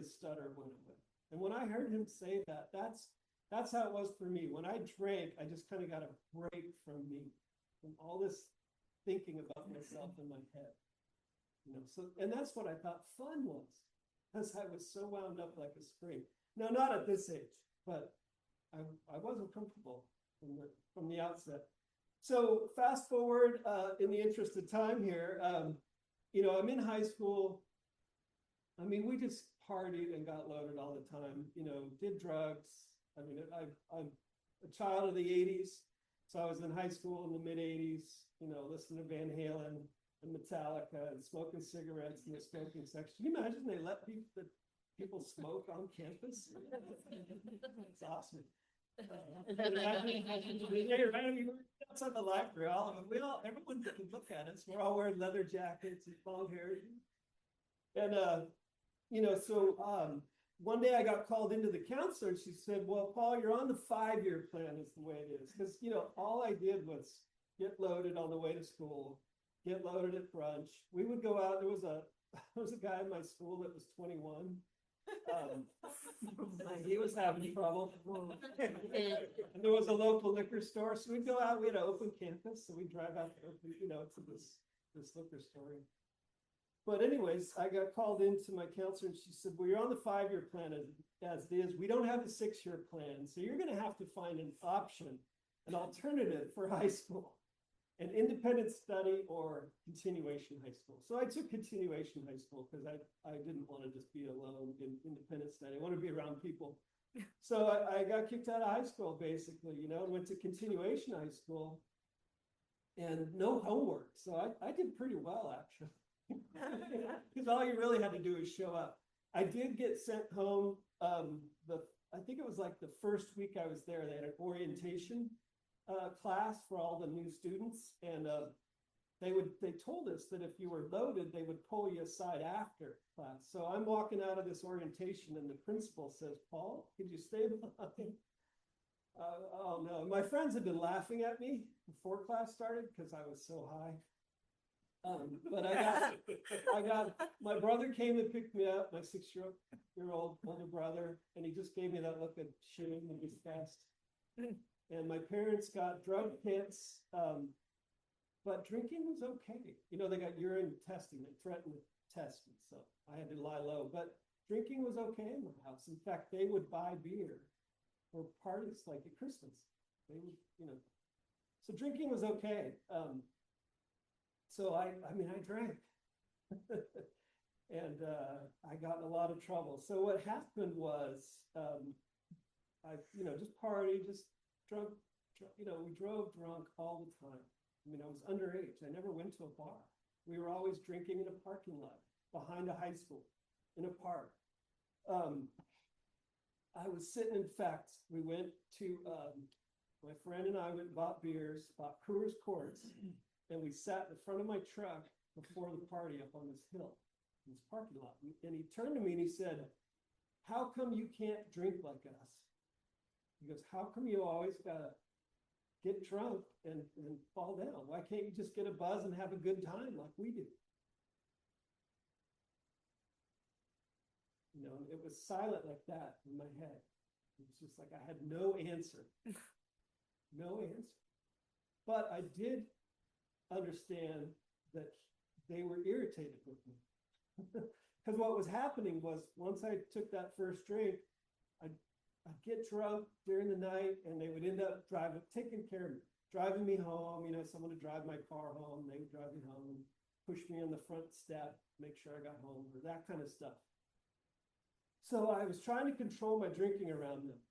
his stutter went away. And when I heard him say that, that's how it was for me. When I drank, I just kind of got a break from me, from all this thinking about myself in my head. So, and that's what I thought fun was, because I was so wound up like a spring. Now, not at this age, but I wasn't comfortable from the outset. So fast forward, in the interest of time here, I'm in high school. I mean, we just partied and got loaded all the time, did drugs. I mean, I'm a child of the 80s. So I was in high school in the mid 80s, listening to Van Halen and Metallica and smoking cigarettes in the smoking section. Can you imagine they let people smoke on campus? It's awesome. Outside the library, all of them, everyone didn't look at us. We're all wearing leather jackets and long hair. And, one day I got called into the counselor and she said, well, Paul, you're on the 5-year plan is the way it is. Because, all I did was get loaded on the way to school, get loaded at brunch. We would go out. There was a guy in my school that was 21. He was having trouble. And there was a local liquor store. So we'd go out. We had an open campus. So we'd drive out there, to this liquor store. But anyways, I got called into my counselor and she said, well, you're on the 5-year plan as it is. We don't have a 6-year plan. So you're going to have to find an option, an alternative for high school, an independent study or continuation high school. So I took continuation high school because I didn't want to just be alone in independent study. I want to be around people. So I got kicked out of high school, basically, and went to continuation high school and no homework. So I did pretty well, actually. Because all you really had to do is show up. I did get sent home. I think it was like the first week I was there. They had an orientation class for all the new students, and they told us that if you were loaded, they would pull you aside after class. So I'm walking out of this orientation, and the principal says, "Paul, could you stay behind?" Oh no! My friends had been laughing at me before class started because I was so high. But my brother came and picked me up, my 6-year-old older brother, and he just gave me that look of shame and disgust. And my parents got drug kits, but drinking was okay. They got urine testing, they threatened to test me, so I had to lie low. But drinking was okay in my house. In fact, they would buy beer for parties like at Christmas. They would, so drinking was okay. So I drank and I got in a lot of trouble. So what happened was, I just partied, just drunk, we drove drunk all the time. I was underage. I never went to a bar. We were always drinking in a parking lot behind a high school in a park. I was sitting, in fact, we went to, my friend and I went and bought beers, bought Coors Quartz, and we sat in front of my truck before the party up on this hill, in this parking lot. And he turned to me and he said, "How come you can't drink like us?" He goes, "How come you always gotta get drunk and fall down? Why can't you just get a buzz and have a good time like we do?" It was silent like that in my head. It was just like I had no answer. No answer. But I did understand that they were irritated with me. Because what was happening was once I took that first drink, I'd get drunk during the night and they would end up taking care of me, driving me home. Someone would drive my car home, they would drive me home, push me on the front step, make sure I got home, or that kind of stuff. So I was trying to control my drinking around them.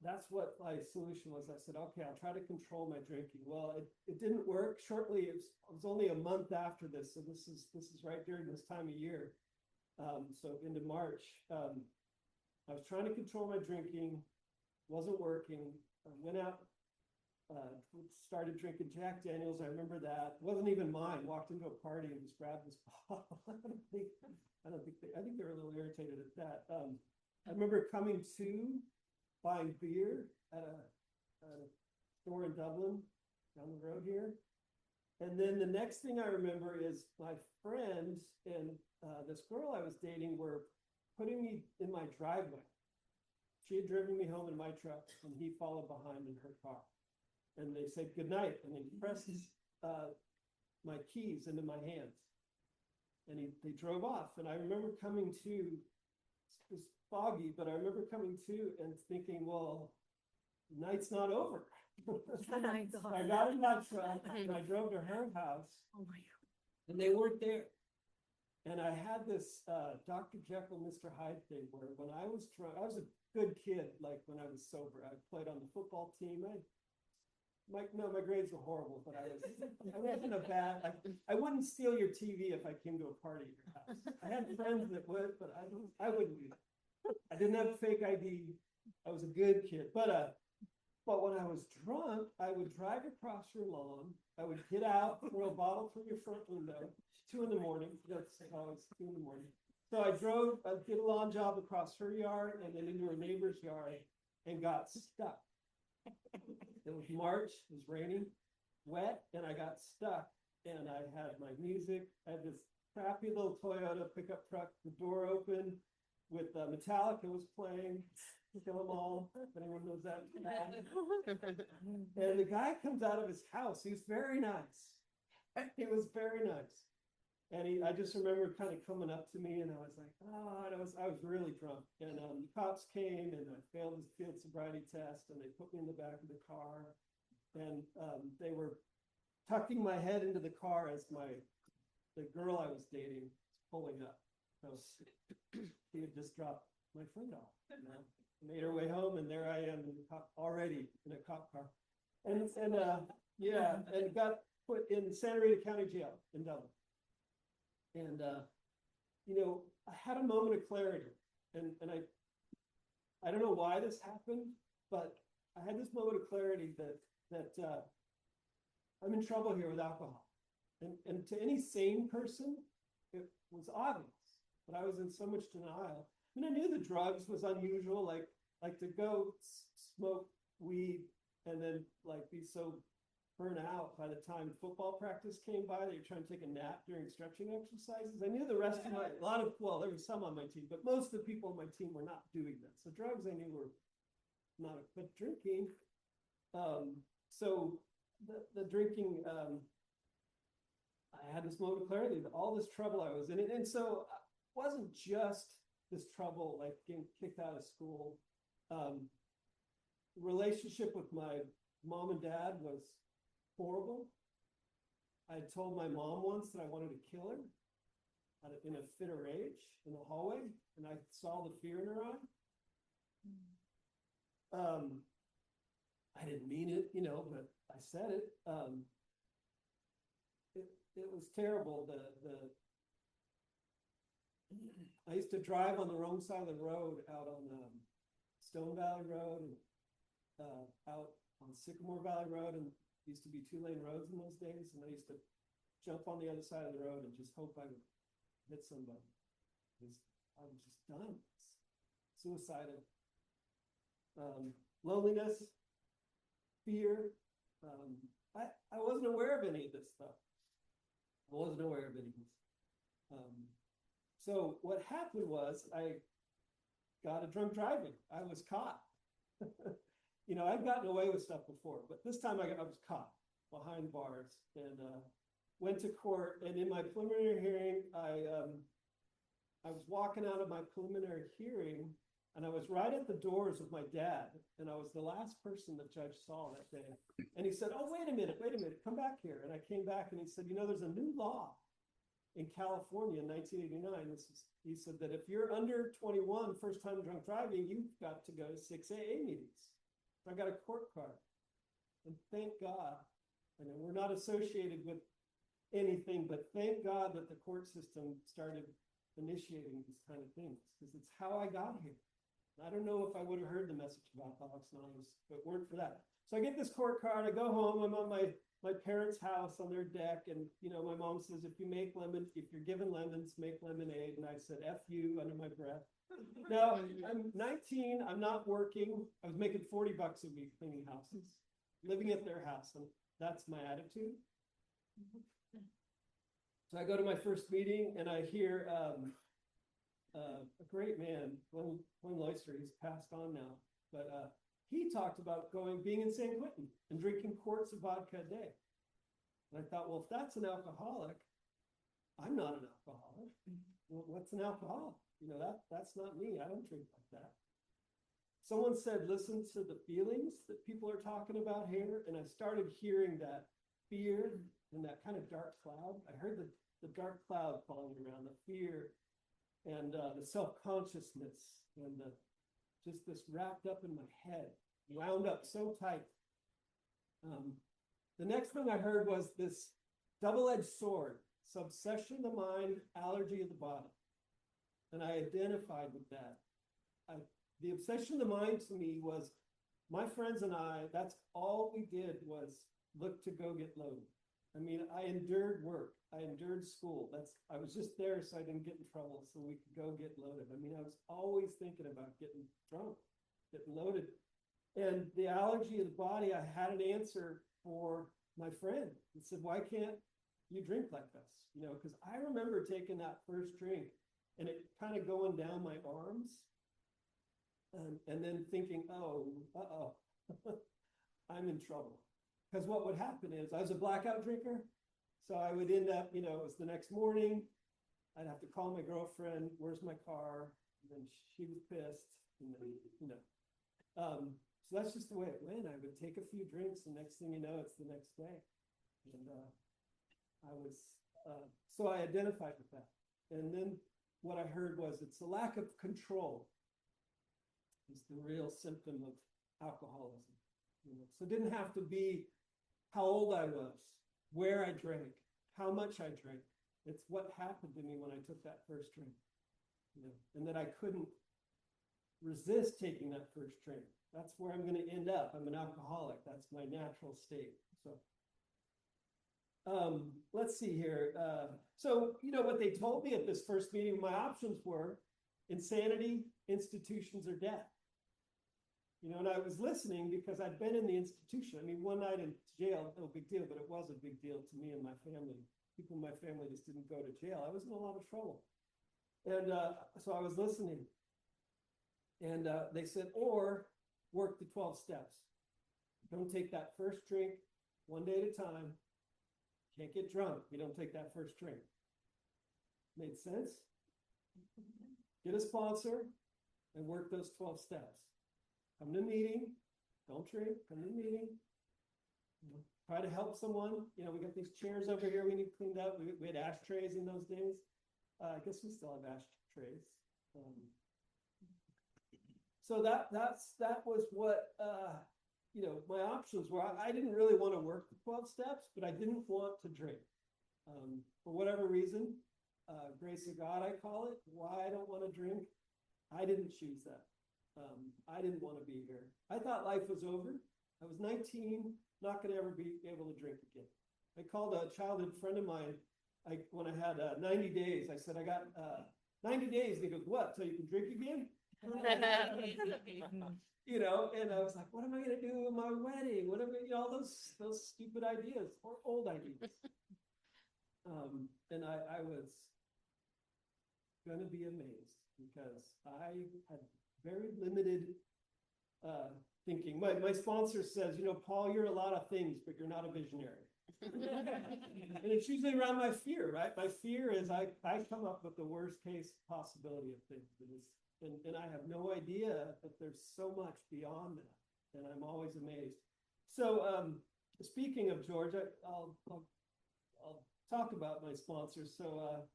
That's what my solution was. I said, okay, I'll try to control my drinking. Well, it didn't work. Shortly, it was only a month after this. So this is right during this time of year. So into March, I was trying to control my drinking, wasn't working. I went out, started drinking Jack Daniels. I remember that. It wasn't even mine. Walked into a party and just grabbed this bottle. I think they were a little irritated at that. I remember coming to buying beer at a store in Dublin down the road here. And then the next thing I remember is my friend and this girl I was dating were putting me in my driveway. She had driven me home in my truck, and he followed behind in her car. And they said goodnight, and they pressed my keys into my hands. And they drove off, and I remember coming to, it was foggy, but I remember coming to and thinking, well, the night's not over. Oh my So God. I got in my truck, and I drove to her house, Oh my God. and they weren't there. And I had this Dr. Jekyll, Mr. Hyde thing where when I was drunk, I was a good kid, like when I was sober. I played on the football team. My grades were horrible, but I wasn't a bad, I wouldn't steal your TV if I came to a party at your house. I had friends that would, but I wouldn't do that. I didn't have fake ID. I was a good kid. But when I was drunk, I would drive across your lawn. I would get out, throw a bottle from your front window, 2 in the morning. That's always 2 in the morning. So I did a lawn job across her yard and then into her neighbor's yard and got stuck. It was March, it was raining, wet, and I got stuck. And I had my music. I had this crappy little Toyota pickup truck, the door open with Metallica was playing. Kill 'Em All, if anyone knows that. And the guy comes out of his house. He was very nice. He was very nice. And I just remember kind of coming up to me, and I was like, oh, and I was really drunk. And the cops came, and I failed this field sobriety test, and they put me in the back of the car. And they were tucking my head into the car as the girl I was dating was pulling up. He had just dropped my friend off. Made her way home, and there I am already in a cop car, and got put in Santa Rita County Jail in Dublin. And I had a moment of clarity, and I don't know why this happened, but I had this moment of clarity that I'm in trouble here with alcohol, and to any sane person, it was obvious, but I was in so much denial. I mean, I knew the drugs was unusual, like to go smoke weed and then like be so burnt out by the time football practice came by that you're trying to take a nap during stretching exercises. I knew the rest of there was some on my team, but most of the people on my team were not doing that. So drugs I knew were not, but drinking. So the drinking, I had this moment of clarity, all this trouble I was in, and so it wasn't just this trouble, like getting kicked out of school. Relationship with my mom and dad was horrible. I had told my mom once that I wanted to kill her in a fit of rage in the hallway, and I saw the fear in her eye. I didn't mean it, but I said it. It was terrible. I used to drive on the wrong side of the road out on Stone Valley Road and out on Sycamore Valley Road, and used to be 2-lane roads in those days. And I used to jump on the other side of the road and just hope I would hit somebody, because I was just done. Suicidal. Loneliness, fear. I wasn't aware of any of this stuff. I wasn't aware of any of this. So what happened was I got a drunk driving. I was caught. I'd gotten away with stuff before, but this time I was caught behind bars and went to court. And in my preliminary hearing, I was walking out of my preliminary hearing, and I was right at the doors of my dad, and I was the last person the judge saw that day. And he said, "Oh, wait a minute, come back here." And I came back, and he said, "There's a new law in California in 1989. He said that if you're under 21, first time drunk driving, you've got to go to 6 AA meetings." So I got a court card, and thank God. And we're not associated with anything, but thank God that the court system started initiating these kind of things, because it's how I got here. I don't know if I would have heard the message of Alcoholics Anonymous if it weren't for that. So I get this court card, I go home, I'm on my parents' house on their deck, and my mom says, if you're given lemons, make lemonade. And I said, F you, under my breath. Now, I'm 19, I'm not working. I was making $40 a week cleaning houses, living at their house, and that's my attitude. So I go to my first meeting, and I hear a great man, Glenn Loister, he's passed on now, but he talked about being in San Quentin and drinking quarts of vodka a day. And I thought, well, if that's an alcoholic, I'm not an alcoholic. Well, what's an alcoholic? You know, that's not me. I don't drink like that. Someone said, listen to the feelings that people are talking about here. And I started hearing that fear and that kind of dark cloud. I heard the dark cloud falling around, the fear and the self-consciousness and just this wrapped up in my head, wound up so tight. The next thing I heard was this double-edged sword, obsession of the mind, allergy of the body. And I identified with that. The obsession of the mind to me was my friends and I, that's all we did was look to go get loaded. I mean, I endured work. I endured school. I was just there so I didn't get in trouble so we could go get loaded. I mean, I was always thinking about getting drunk, getting loaded. And the allergy of the body, I had an answer for my friend. He said, why can't you drink like this? You know, because I remember taking that first drink and it kind of going down my arms and then thinking, oh, I'm in trouble. Because what would happen is I was a blackout drinker. So I would end up, you know, it was the next morning. I'd have to call my girlfriend, where's my car? And then she was pissed. And then, you know, so that's just the way it went. I would take a few drinks and next thing you know, it's the next day. And so I identified with that. And then what I heard was it's a lack of control. It's the real symptom of alcoholism. You know? So it didn't have to be how old I was, where I drank, how much I drank. It's what happened to me when I took that first drink. You know? And that I couldn't resist taking that first drink. That's where I'm going to end up. I'm an alcoholic. That's my natural state. So let's see here. So, you know, what they told me at this first meeting, my options were insanity, institutions, or death. You know, and I was listening because I'd been in the institution. I mean, one night in jail, no big deal, but it was a big deal to me and my family. People in my family just didn't go to jail. I was in a lot of trouble. And so I was listening. And they said, or work the 12 steps. Don't take that first drink one day at a time. Can't get drunk. You don't take that first drink. Made sense? Get a sponsor and work those 12 steps. Come to a meeting. Don't drink. Come to a meeting. You know, try to help someone. You know, we got these chairs over here we need cleaned up. We had ashtrays in those days. I guess we still have ashtrays. So that was what you know, my options were. I didn't really want to work the 12 steps, but I didn't want to drink. For whatever reason, grace of God, I call it, why I don't want to drink. I didn't choose that. I didn't want to be here. I thought life was over. I was 19, not going to ever be able to drink again. I called a childhood friend of mine when I had 90 days. I said, I got 90 days. And he goes, what, so you can drink again? You know, and I was like, what am I going to do with my wedding? What am I, you know, all those stupid ideas or old ideas. And I was going to be amazed because I had very limited thinking. My sponsor says, you know, Paul, you're a lot of things, but you're not a visionary. And it's usually around my fear, right? My fear is I come up with the worst case possibility of things. And I have no idea that there's so much beyond that. And I'm always amazed. So speaking of George, I'll talk about my sponsors. So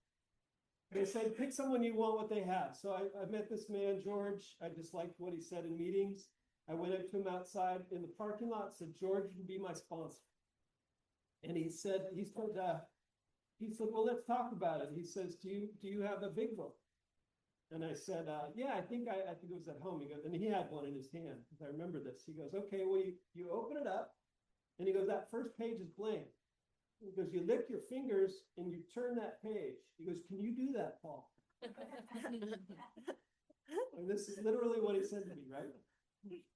they said, pick someone you want what they have. So I met this man, George. I just liked what he said in meetings. I went up to him outside in the parking lot, said, George, you can be my sponsor. And he said, well, let's talk about it. He says, do you have a big book? And I said, yeah, I think it was at home. He goes, and he had one in his hand. I remember this. He goes, okay, well, you open it up. And he goes, that first page is blank. He goes, you lick your fingers and you turn that page. He goes, can you do that, Paul? And this is literally what he said to me, right?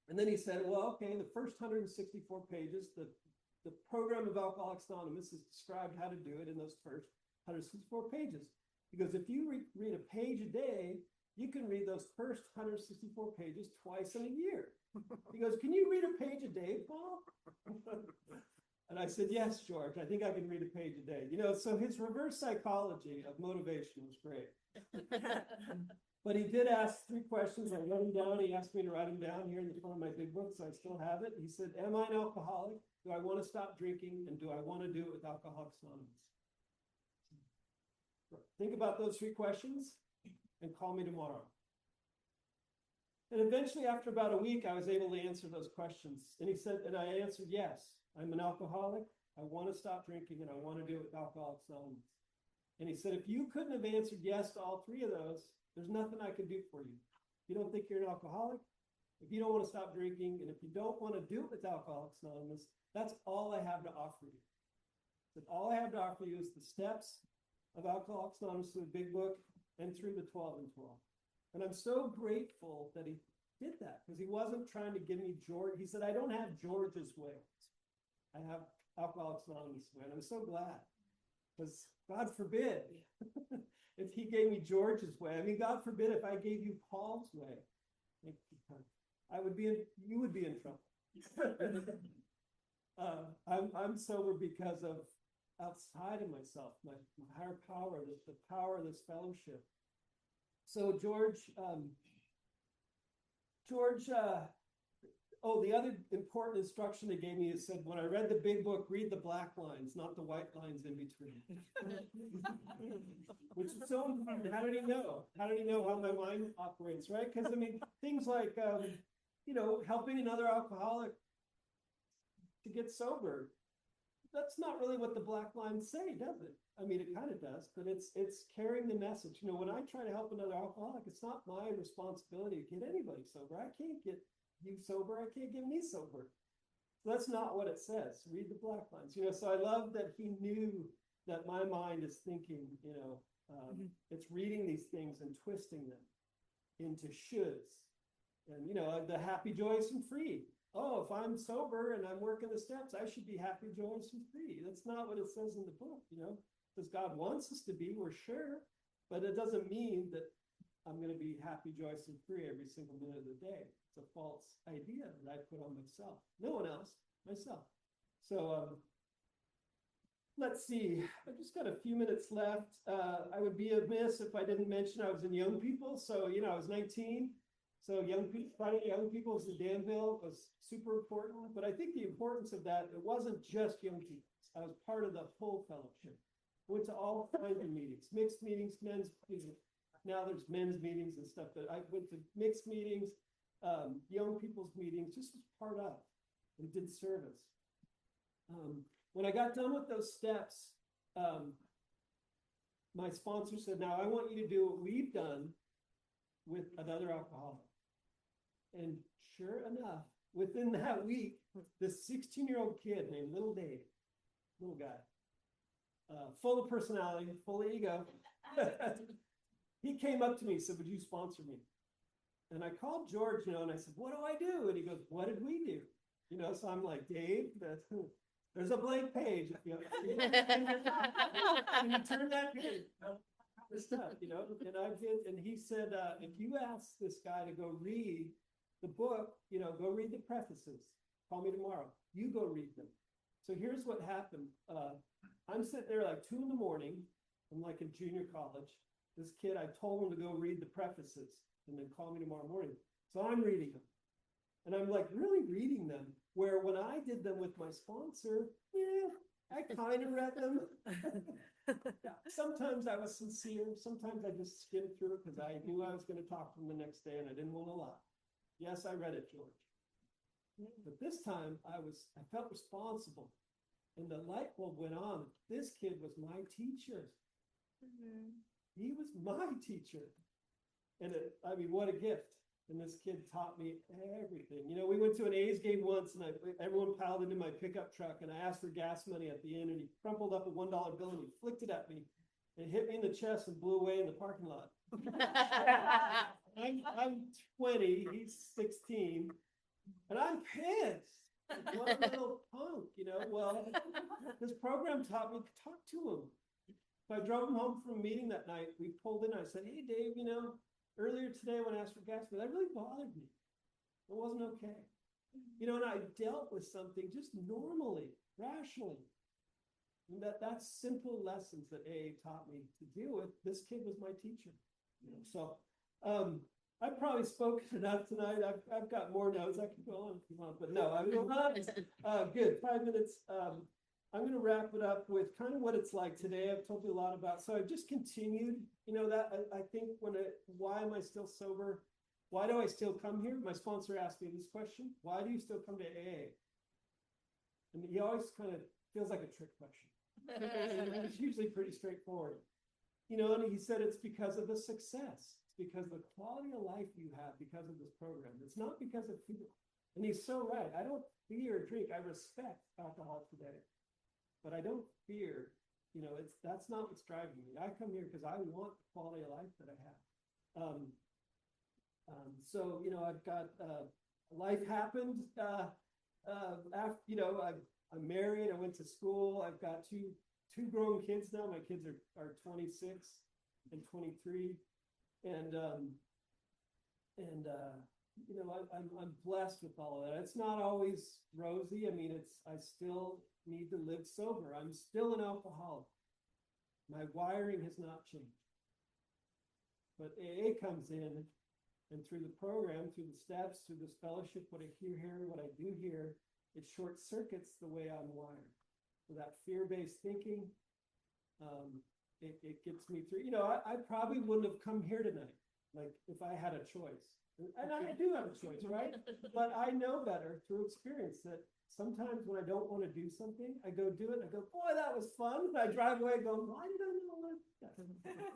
And then he said, well, okay, the first 164 pages, the program of Alcoholics Anonymous has described how to do it in those first 164 pages. Because if you read a page a day, you can read those first 164 pages twice in a year. He goes, can you read a page a day, Paul? And I said, yes, George, I think I can read a page a day. So his reverse psychology of motivation was great. But he did ask 3 questions. I wrote them down. He asked me to write them down here in the front of my big book, so I still have it. He said, am I an alcoholic? Do I want to stop drinking? And do I want to do it with Alcoholics Anonymous? Think about those 3 questions and call me tomorrow. And eventually, after about a week, I was able to answer those questions. And he said, and I answered, yes, I'm an alcoholic. I want to stop drinking and I want to do it with Alcoholics Anonymous. And he said, if you couldn't have answered yes to all 3 of those, there's nothing I could do for you. If you don't think you're an alcoholic, if you don't want to stop drinking, and if you don't want to do it with Alcoholics Anonymous, that's all I have to offer you. That all I have to offer you is the steps of Alcoholics Anonymous through the big book and through the 12 and 12. And I'm so grateful that he did that, because he wasn't trying to give me George. He said, I don't have George's ways. I have Alcoholics Anonymous way. And I'm so glad, because God forbid if he gave me George's way. I mean, God forbid if I gave you Paul's way. You would be in trouble. I'm sober because of outside of myself, my higher power, the power of this fellowship. So the other important instruction they gave me is said, when I read the big book, read the black lines, not the white lines in between. Which is so important. How did he know? How did he know how my mind operates, right? Because, I mean, things like, helping another alcoholic to get sober, that's not really what the black lines say, does it? I mean, it kind of does, but it's carrying the message. When I try to help another alcoholic, it's not my responsibility to get anybody sober. I can't get you sober. I can't get me sober. So that's not what it says. Read the black lines. So I love that he knew that my mind is thinking, it's reading these things and twisting them into shoulds. And, the happy, joyous, and free. Oh, if I'm sober and I'm working the steps, I should be happy, joyous, and free. That's not what it says in the book, Because God wants us to be, we're sure. But it doesn't mean that I'm going to be happy, joyous, and free every single minute of the day. It's a false idea that I put on myself. No one else, myself. So let's see. I've just got a few minutes left. I would be amiss if I didn't mention I was in young people. So, I was 19. So finding young people in Danville was super important. But I think the importance of that, it wasn't just young people. I was part of the whole fellowship. Went to all kinds of meetings, mixed meetings, men's meetings. Now there's men's meetings and stuff, but I went to mixed meetings, young people's meetings, just as part of, and did service. When I got done with those steps, my sponsor said, now I want you to do what we've done with another alcoholic. And sure enough, within that week, this 16-year-old kid named Little Dave, little guy, full of personality, full of ego, he came up to me and said, would you sponsor me? And I called George, and I said, what do I do? And he goes, what did we do? So I'm like, Dave, there's a blank page. And you turn that page, stuff, and he said, if you ask this guy to go read the book, go read the prefaces. Call me tomorrow. You go read them. So here's what happened. I'm sitting there like 2 a.m. I'm like in junior college. This kid, I told him to go read the prefaces and then call me tomorrow morning. So I'm reading them. And I'm like really reading them, where when I did them with my sponsor, I kind of read them. Sometimes I was sincere. Sometimes I just skimmed through it because I knew I was going to talk to him the next day and I didn't want to lie. Yes, I read it, George. But this time I felt responsible. And the light bulb went on. This kid was my teacher. He was my teacher. And what a gift. And this kid taught me everything. We went to an A's game once and everyone piled into my pickup truck and I asked for gas money at the end and he crumpled up a $1 bill and he flicked it at me and hit me in the chest and blew away in the parking lot. I'm 20, he's 16, and I'm pissed. What a little punk, Well, this program taught me to talk to him. So I drove him home from a meeting that night. We pulled in. I said, "Hey, Dave, earlier today when I asked for gas, but that really bothered me. It wasn't okay. And I dealt with something just normally, rationally. And that's simple lessons that AA taught me to deal with. This kid was my teacher. So I've probably spoken enough tonight. I've got more notes. I can go on if you want, but no, I mean, good. 5 minutes. I'm going to wrap it up with kind of what it's like today. I've told you a lot about. So I've just continued. That I think why am I still sober? Why do I still come here? My sponsor asked me this question. Why do you still come to AA? And he always kind of feels like a trick question. It's usually pretty straightforward. And he said it's because of the success. It's because of the quality of life you have because of this program. It's not because of fear. And he's so right. I don't fear drink. I respect alcohol today. But I don't fear, that's not what's driving me. I come here because I want the quality of life that I have. So, I've got, life happened, after, I'm married, I went to school, I've got two grown kids now. My kids are 26 and 23. I'm blessed with all of that. It's not always rosy. I mean, I still need to live sober. I'm still an alcoholic. My wiring has not changed. But AA comes in, and through the program, through the steps, through this fellowship, what I hear here, what I do here, it short circuits the way I'm wired. So that fear-based thinking, it gets me through. I probably wouldn't have come here tonight, like if I had a choice. And I do have a choice, right? But I know better through experience that sometimes when I don't want to do something, I go do it and I go, boy, that was fun. And I drive away going, why did I know that?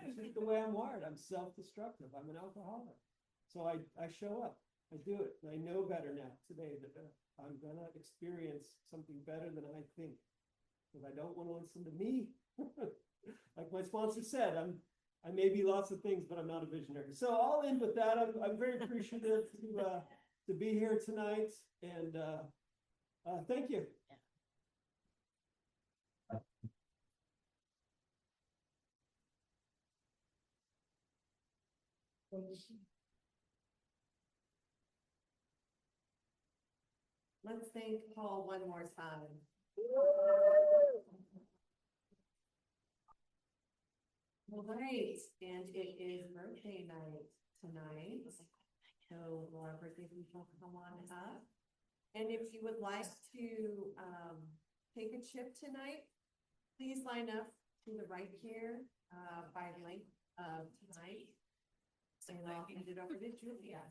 It's just the way I'm wired. I'm self-destructive. I'm an alcoholic. So I show up. I do it. And I know better now today that I'm going to experience something better than I think. Because I don't want to listen to me. Like my sponsor said, I may be lots of things, but I'm not a visionary. So I'll end with that. I'm very appreciative to be here tonight, and thank you. Let's thank Paul one more time. All right, and it is birthday night tonight. So we'll have birthday people come on up. And if you would like to take a chip tonight, please line up to the right here by length of tonight. And I'll hand it over to Julia.